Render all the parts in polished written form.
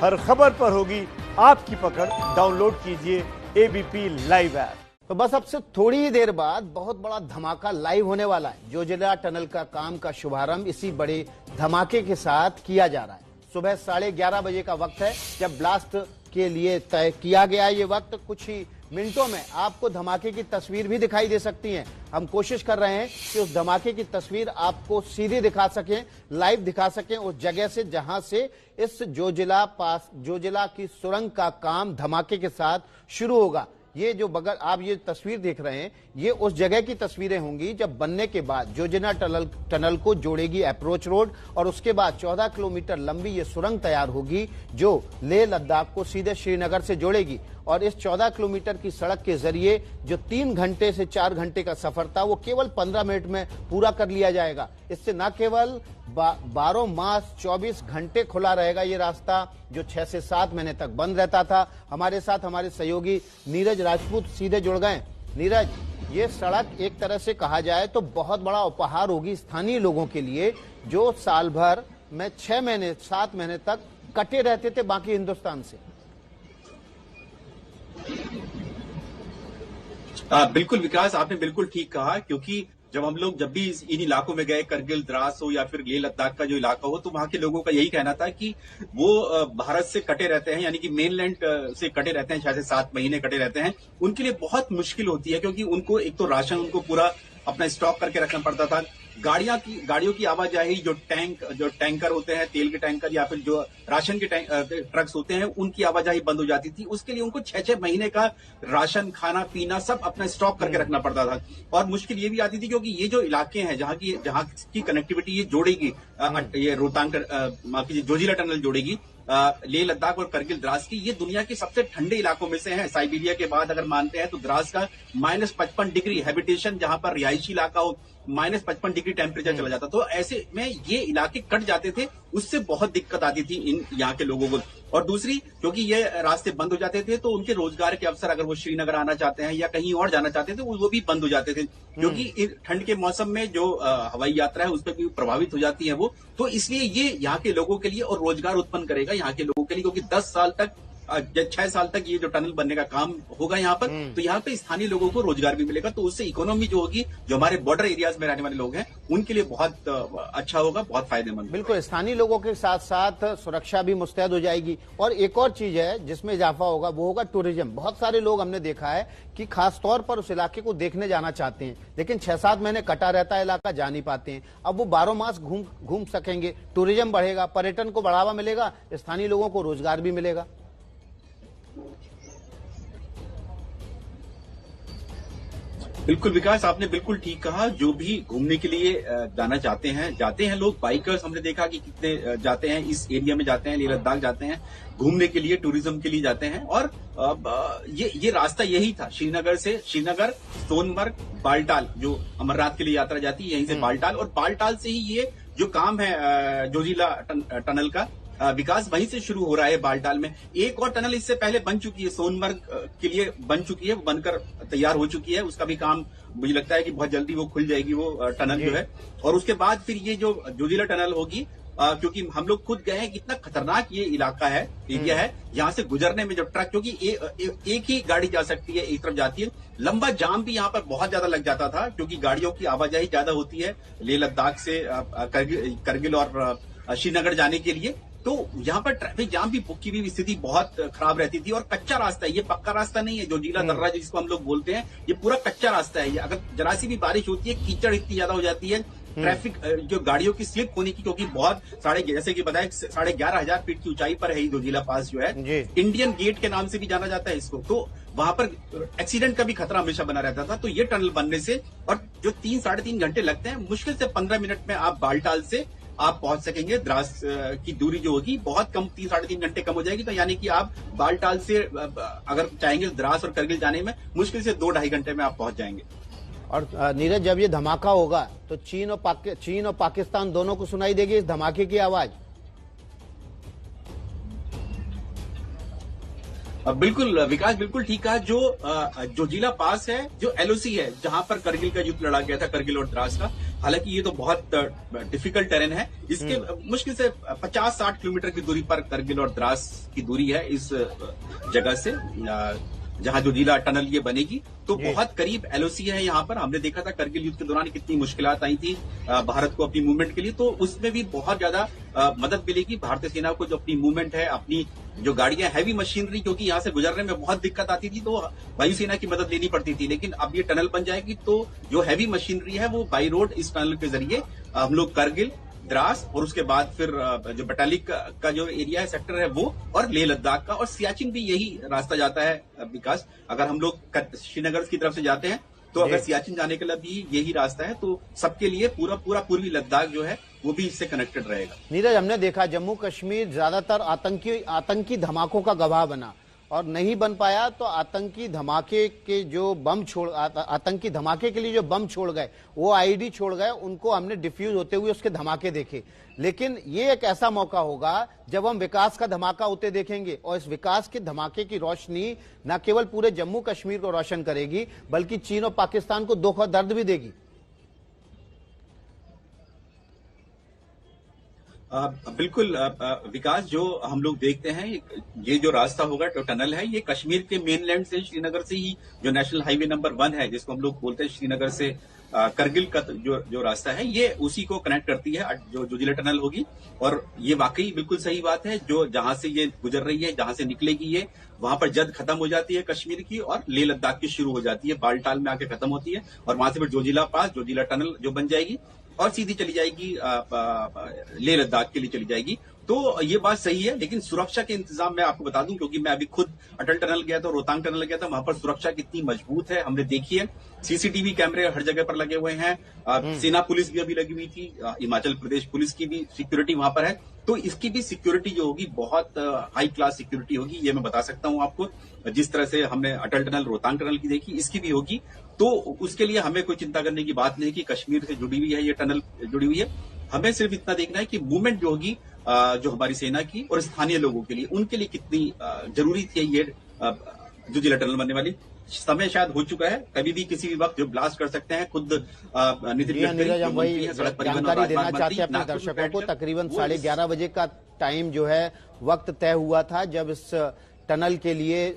हर खबर पर होगी आपकी पकड़। डाउनलोड कीजिए एबीपी लाइव ऐप। तो बस अब से थोड़ी ही देर बाद बहुत बड़ा धमाका लाइव होने वाला है। जोजिला टनल का काम का शुभारंभ इसी बड़े धमाके के साथ किया जा रहा है। सुबह 11:30 बजे का वक्त है जब ब्लास्ट के लिए तय किया गया है। ये वक्त कुछ ही मिनटों में आपको धमाके की तस्वीर भी दिखाई दे सकती है। हम कोशिश कर रहे हैं कि उस धमाके की तस्वीर आपको सीधे दिखा सकें, लाइव दिखा सकें उस जगह से जहां से इस जोजिला की सुरंग का काम धमाके के साथ शुरू होगा। ये जो बगल आप ये तस्वीर देख रहे हैं, ये उस जगह की तस्वीरें होंगी जब बनने के बाद जोजिला टनल को जोड़ेगी अप्रोच रोड और उसके बाद 14 किलोमीटर लंबी ये सुरंग तैयार होगी जो लेह लद्दाख को सीधे श्रीनगर से जोड़ेगी। और इस 14 किलोमीटर की सड़क के जरिए जो 3 घंटे से 4 घंटे का सफर था वो केवल 15 मिनट में पूरा कर लिया जाएगा। इससे न केवल 12 मास 24 घंटे खुला रहेगा ये रास्ता जो 6 से 7 महीने तक बंद रहता था। हमारे साथ हमारे सहयोगी नीरज राजपूत सीधे जुड़ गए। नीरज, ये सड़क एक तरह से कहा जाए तो बहुत बड़ा उपहार होगी स्थानीय लोगों के लिए जो साल भर में 6 महीने 7 महीने तक कटे रहते थे बाकी हिंदुस्तान से। बिल्कुल विकास, आपने बिल्कुल ठीक कहा, क्योंकि जब भी इन इलाकों में गए, करगिल, द्रास हो या फिर लेह लद्दाख का जो इलाका हो, तो वहां के लोगों का यही कहना था कि वो भारत से कटे रहते हैं, यानी कि मेनलैंड से कटे रहते हैं, 6 से 7 महीने कटे रहते हैं। उनके लिए बहुत मुश्किल होती है क्योंकि उनको एक तो राशन उनको पूरा अपना स्टॉक करके रखना पड़ता था। गाड़ियों की आवाजाही, जो टैंकर होते हैं, तेल के टैंकर या फिर जो राशन के ट्रक्स होते हैं, उनकी आवाजाही बंद हो जाती थी। उसके लिए उनको 6-6 महीने का राशन, खाना पीना सब अपना स्टॉक करके रखना पड़ता था। और मुश्किल ये भी आती थी क्योंकि ये जो इलाके हैं जहां की कनेक्टिविटी ये जोड़ेगी, ये रोहतांग जोजिला टनल जोड़ेगी लेह लद्दाख और करगिल द्रास की, ये दुनिया के सबसे ठंडे इलाकों में से है। साइबेरिया के बाद अगर मानते हैं तो द्रास का -55 डिग्री हैबिटेशन, जहां पर रिहायशी इलाका हो, -55 डिग्री टेम्परेचर चला जाता। तो ऐसे में ये इलाके कट जाते थे, उससे बहुत दिक्कत आती थी यहाँ के लोगों को। और दूसरी, क्योंकि ये रास्ते बंद हो जाते थे तो उनके रोजगार के अवसर, अगर वो श्रीनगर आना चाहते हैं या कहीं और जाना चाहते थे, वो भी बंद हो जाते थे क्योंकि ठंड के मौसम में जो हवाई यात्रा है उस पर भी प्रभावित हो जाती है वो। तो इसलिए ये यहाँ के लोगों के लिए और रोजगार उत्पन्न करेगा यहाँ के लोगों के लिए, क्योंकि 10 साल तक 6 साल तक ये जो टनल बनने का काम होगा यहाँ पर, तो यहाँ पे स्थानीय लोगों को रोजगार भी मिलेगा। तो उससे इकोनॉमी जो होगी, जो हमारे बॉर्डर एरियाज में रहने वाले लोग हैं, उनके लिए बहुत अच्छा होगा, बहुत फायदेमंद। बिल्कुल, स्थानीय लोगों के साथ साथ सुरक्षा भी मुस्तैद हो जाएगी। और एक और चीज है जिसमें इजाफा होगा, वो होगा टूरिज्म। बहुत सारे लोग हमने देखा है कि खासतौर पर उस इलाके को देखने जाना चाहते हैं, लेकिन 6-7 महीने कटा रहता है इलाका, जा नहीं पाते हैं। अब वो 12 मास घूम सकेंगे, टूरिज्म बढ़ेगा, पर्यटन को बढ़ावा मिलेगा, स्थानीय लोगों को रोजगार भी मिलेगा। बिल्कुल विकास, आपने बिल्कुल ठीक कहा। जो भी घूमने के लिए जाना जाते हैं लोग, बाइकर्स हमने देखा कि कितने जाते हैं, इस एरिया में जाते हैं, लेह लद्दाख जाते हैं घूमने के लिए, टूरिज्म के लिए जाते हैं। और ये रास्ता यही था, श्रीनगर, सोनमर्ग, बालटाल, जो अमरनाथ के लिए यात्रा जाती है, यहीं से बालटाल, और बालटाल से ही ये जो काम है जोजिला टनल का विकास वहीं से शुरू हो रहा है। बालटाल में एक और टनल इससे पहले बन चुकी है, सोनमर्ग के लिए बन चुकी है, बनकर तैयार हो चुकी है। उसका भी काम मुझे लगता है कि बहुत जल्दी वो खुल जाएगी, वो टनल जो है। और उसके बाद फिर ये जो जोजिला टनल होगी, क्योंकि हम लोग खुद गए हैं, कितना खतरनाक ये इलाका है, एरिया है। यहाँ से गुजरने में जो ट्रक, क्योंकि एक ही गाड़ी जा सकती है, एक तरफ जाती है, लंबा जाम भी यहाँ पर बहुत ज्यादा लग जाता था क्योंकि गाड़ियों की आवाजाही ज्यादा होती है लेह लद्दाख से करगिल और श्रीनगर जाने के लिए। तो यहाँ पर ट्रैफिक जाम भी की भी स्थिति बहुत खराब रहती थी। और कच्चा रास्ता है, ये पक्का रास्ता नहीं है। जोजिला दर्रा जिसको हम लोग बोलते हैं, ये पूरा कच्चा रास्ता है। ये अगर जरा सी भी बारिश होती है, कीचड़ इतनी ज्यादा हो जाती है, ट्रैफिक जो गाड़ियों की स्लिप होने की, क्योंकि बहुत जैसे कि बताया 11,500 फीट की ऊंचाई पर है जोजिला पास जो है, इंडियन गेट के नाम से भी जाना जाता है इसको। तो वहां पर एक्सीडेंट का भी खतरा हमेशा बना रहता था। तो ये टनल बनने से, और जो 3-3.5 घंटे लगते हैं, मुश्किल से 15 मिनट में आप बालटाल से आप पहुंच सकेंगे। द्रास की दूरी जो होगी बहुत कम, 3-3.5 घंटे कम हो जाएगी। तो यानी कि आप बालटाल से अगर चाहेंगे द्रास और करगिल जाने में, मुश्किल से 2-2.5 घंटे में आप पहुंच जाएंगे। और नीरज, जब ये धमाका होगा तो चीन और पाकिस्तान दोनों को सुनाई देगी इस धमाके की आवाज। बिल्कुल विकास, बिल्कुल ठीक कहा। जो जोजिला पास है, जो एलओसी है, जहां पर करगिल का युद्ध लड़ा गया था, करगिल और द्रास का, हालांकि ये तो बहुत डिफिकल्ट टेरेन है। इसके मुश्किल से 50-60 किलोमीटर की दूरी पर करगिल और द्रास की दूरी है इस जगह से, जहां जोजिला टनल ये बनेगी। तो बहुत करीब एलओसी है यहाँ पर। हमने देखा था करगिल युद्ध के दौरान कितनी मुश्किलात आई थी भारत को अपनी मूवमेंट के लिए, तो उसमें भी बहुत ज्यादा मदद मिलेगी भारतीय सेना को। जो अपनी मूवमेंट है, अपनी जो गाड़ियां, हैवी मशीनरी, क्योंकि यहाँ से गुजरने में बहुत दिक्कत आती थी, तो वायुसेना की मदद लेनी पड़ती थी। लेकिन अब ये टनल बन जाएगी तो जो हैवी मशीनरी है वो बाई रोड इस टनल के जरिए हम लोग करगिल, द्रास और उसके बाद फिर जो बटालिक का जो एरिया है, सेक्टर है वो, और लेह लद्दाख का और सियाचिन भी यही रास्ता जाता है विकास। अगर हम लोग श्रीनगर की तरफ से जाते हैं तो अगर सियाचिन जाने के लिए भी यही रास्ता है, तो सबके लिए पूरा पूर्वी लद्दाख जो है वो भी इससे कनेक्टेड रहेगा। नीरज, हमने देखा जम्मू कश्मीर ज्यादातर आतंकी धमाकों का गवाह बना और नहीं बन पाया, तो आतंकी धमाके के लिए जो बम छोड़ गए, वो आईडी छोड़ गए, उनको हमने डिफ्यूज होते हुए उसके धमाके देखे। लेकिन ये एक ऐसा मौका होगा जब हम विकास का धमाका होते देखेंगे, और इस विकास के धमाके की रोशनी न केवल पूरे जम्मू कश्मीर को रोशन करेगी, बल्कि चीन और पाकिस्तान को दुख और दर्द भी देगी। बिल्कुल विकास, जो हम लोग देखते हैं, ये जो रास्ता होगा, जो टनल है, ये कश्मीर के मेनलैंड से, श्रीनगर से ही, जो नेशनल हाईवे नंबर 1 है, जिसको हम लोग बोलते हैं श्रीनगर से करगिल का जो रास्ता है, ये उसी को कनेक्ट करती है, जो जोजिला टनल होगी। और ये वाकई बिल्कुल सही बात है, जो जहां से ये गुजर रही है, जहां से निकलेगी ये, वहां पर जद खत्म हो जाती है कश्मीर की और लेह लद्दाख की शुरू हो जाती है, बालटाल में आके खत्म होती है, और वहां से फिर जोजिला पास, जोजिला टनल जो बन जाएगी और सीधी चली जाएगी लेह लद्दाख के लिए चली जाएगी। तो ये बात सही है, लेकिन सुरक्षा के इंतजाम मैं आपको बता दूं, क्योंकि मैं अभी खुद अटल टनल गया था, रोहतांग टनल गया था, वहां पर सुरक्षा कितनी मजबूत है हमने देखी है। सीसीटीवी कैमरे हर जगह पर लगे हुए हैं, सेना पुलिस भी अभी लगी हुई थी, हिमाचल प्रदेश पुलिस की भी सिक्योरिटी वहां पर है। तो इसकी भी सिक्योरिटी जो होगी बहुत हाई क्लास सिक्योरिटी होगी, ये मैं बता सकता हूं आपको। जिस तरह से हमने अटल टनल, रोहतांग टनल की देखी, इसकी भी होगी। तो उसके लिए हमें कोई चिंता करने की बात नहीं कि कश्मीर से जुड़ी हुई है ये टनल, जुड़ी हुई है। हमें सिर्फ इतना देखना है कि मूवमेंट जो होगी जो हमारी सेना की और स्थानीय लोगों के लिए, उनके लिए कितनी जरूरी थी ये जोजिला टनल बनने वाली। समय शायद हो चुका है, कभी भी किसी भी वक्त जो ब्लास्ट कर सकते हैं। खुद नितिन गडकरी जानकारी देना चाहते हैं अपने दर्शकों को। तकरीबन 11:30 बजे का टाइम जो है, वक्त तय हुआ था जब इस टनल के लिए,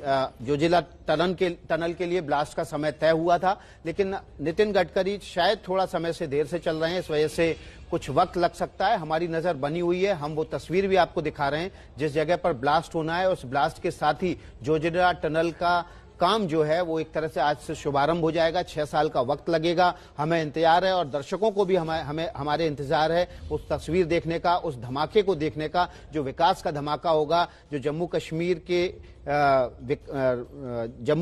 जोजिला टनल के लिए ब्लास्ट का समय तय हुआ था। लेकिन नितिन गडकरी शायद थोड़ा समय से देर से चल रहे हैं, इस वजह से कुछ वक्त लग सकता है। हमारी नजर बनी हुई है, हम वो तस्वीर भी आपको दिखा रहे हैं जिस जगह पर ब्लास्ट होना है। उस ब्लास्ट के साथ ही जोजिला टनल का काम जो है वो एक तरह से आज से शुभारंभ हो जाएगा। 6 साल का वक्त लगेगा, हमें इंतजार है और दर्शकों को भी हमारे इंतजार है उस तस्वीर देखने का, उस धमाके को देखने का, जो विकास का धमाका होगा, जो जम्मू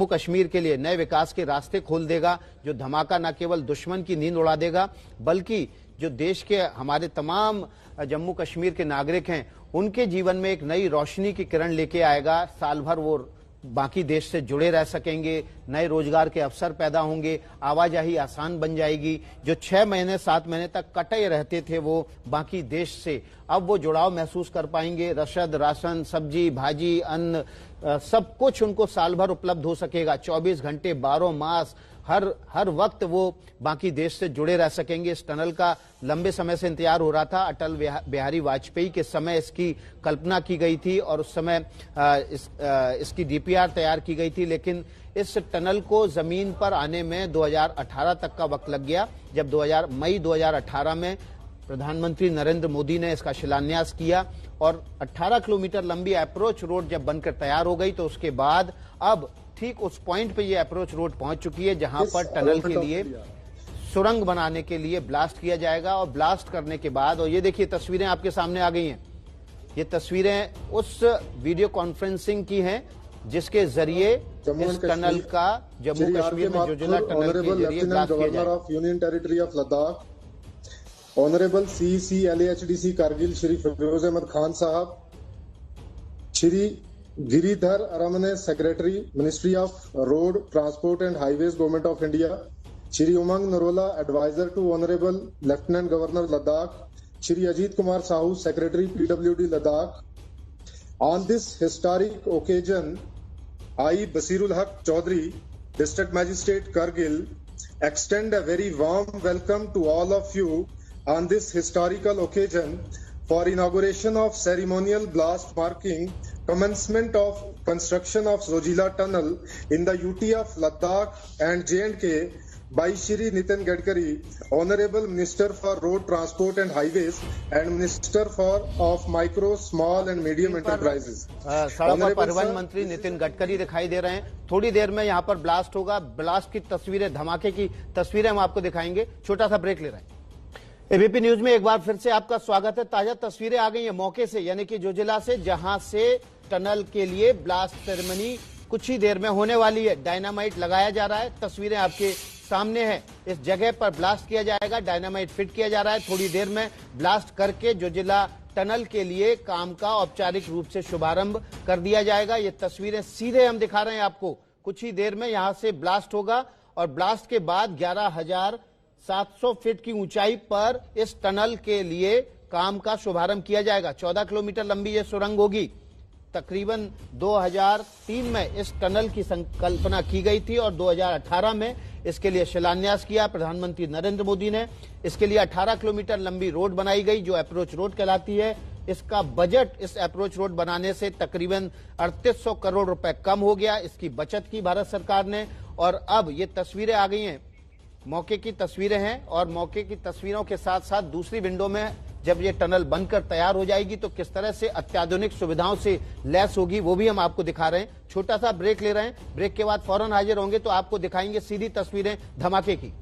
कश्मीर के लिए नए विकास के रास्ते खोल देगा। जो धमाका न केवल दुश्मन की नींद उड़ा देगा, बल्कि जो देश के हमारे तमाम जम्मू कश्मीर के नागरिक हैं, उनके जीवन में एक नई रोशनी की किरण लेके आएगा। साल भर वो बाकी देश से जुड़े रह सकेंगे, नए रोजगार के अवसर पैदा होंगे, आवाजाही आसान बन जाएगी। जो 6 महीने 7 महीने तक कटे रहते थे वो बाकी देश से, अब वो जुड़ाव महसूस कर पाएंगे। रसद, राशन, सब्जी, भाजी, अन्न, सब कुछ उनको साल भर उपलब्ध हो सकेगा। 24 घंटे 12 मास हर वक्त वो बाकी देश से जुड़े रह सकेंगे। इस टनल का लंबे समय से इंतजार हो रहा था। अटल बिहारी वाजपेयी के समय इसकी कल्पना की गई थी और उस समय इसकी डीपीआर तैयार की गई थी। लेकिन इस टनल को जमीन पर आने में 2018 तक का वक्त लग गया, जब मई 2018 में प्रधानमंत्री नरेंद्र मोदी ने इसका शिलान्यास किया और 18 किलोमीटर लंबी अप्रोच रोड जब बनकर तैयार हो गई, तो उसके बाद अब ठीक उस पॉइंट पे ये अप्रोच रोड पहुंच चुकी है जहां पर टनल के लिए सुरंग बनाने के लिए ब्लास्ट किया जाएगा। और ब्लास्ट करने के बाद, और ये देखिए तस्वीरें आपके सामने आ गई हैं, ये तस्वीरें उस वीडियो कॉन्फ्रेंसिंग की हैं जिसके जरिए इस टनल का जम्मू कश्मीर में जोजिला टनल के जरिए ब्लास्ट किया जाएगा। Union territory of Ladakh, honourable CEC LAHDC Kargil Shri Firoz Ahmad Khan Sahab, Shri Giridhar Aramane secretary ministry of road transport and highways government of India, Shri Umang Narola adviser to honourable lieutenant governor Ladakh, Shri Ajit Kumar Sahu secretary PWD Ladakh. On this historic occasion, I Basirul Haq Chaudhary, District Magistrate Kargil, extend a very warm welcome to all of you on this historical occasion for inauguration of ceremonial blast marking commencement of construction of Zojila Tunnel in the UT of Ladakh and J&K by Shri Nitin Gadkari, Honorable Minister for Road Transport and Highways and Minister of Micro, Small and Medium Enterprises. सड़क और परिवहन मंत्री नितिन गडकरी दिखाई दे रहे हैं। थोड़ी देर में यहाँ पर ब्लास्ट होगा। ब्लास्ट की तस्वीरें, धमाके की तस्वीरें हम आपको दिखाएंगे। छोटा सा ब्रेक ले रहे हैं। एबीपी न्यूज में एक बार फिर से आपका स्वागत है। ताजा तस्वीरें आ गई है मौके से, यानी कि जोजिला से, जहां से टनल के लिए ब्लास्ट सेरेमनी कुछ ही देर में होने वाली है। डायनामाइट लगाया जा रहा है, तस्वीरें आपके सामने है। इस जगह पर ब्लास्ट किया जाएगा, डायनामाइट फिट किया जा रहा है। थोड़ी देर में ब्लास्ट करके जोजिला टनल के लिए काम का औपचारिक रूप से शुभारंभ कर दिया जाएगा। ये तस्वीरें सीधे हम दिखा रहे हैं आपको। कुछ ही देर में यहां से ब्लास्ट होगा और ब्लास्ट के बाद 11,700 फीट की ऊंचाई पर इस टनल के लिए काम का शुभारंभ किया जाएगा। 14 किलोमीटर लंबी यह सुरंग होगी। तकरीबन 2003 में इस टनल की संकल्पना की गई थी और 2018 में इसके लिए शिलान्यास किया प्रधानमंत्री नरेंद्र मोदी ने। इसके लिए 18 किलोमीटर लंबी रोड बनाई गई जो अप्रोच रोड कहलाती है। इसका बजट इस अप्रोच रोड बनाने से तकरीबन 3800 करोड़ रुपए कम हो गया। इसकी बचत की भारत सरकार ने। और अब ये तस्वीरें आ गई हैं, मौके की तस्वीरें हैं और मौके की तस्वीरों के साथ साथ दूसरी विंडो में जब ये टनल बनकर तैयार हो जाएगी तो किस तरह से अत्याधुनिक सुविधाओं से लैस होगी वो भी हम आपको दिखा रहे हैं। छोटा सा ब्रेक ले रहे हैं। ब्रेक के बाद फौरन हाजिर होंगे तो आपको दिखाएंगे सीधी तस्वीरें धमाके की।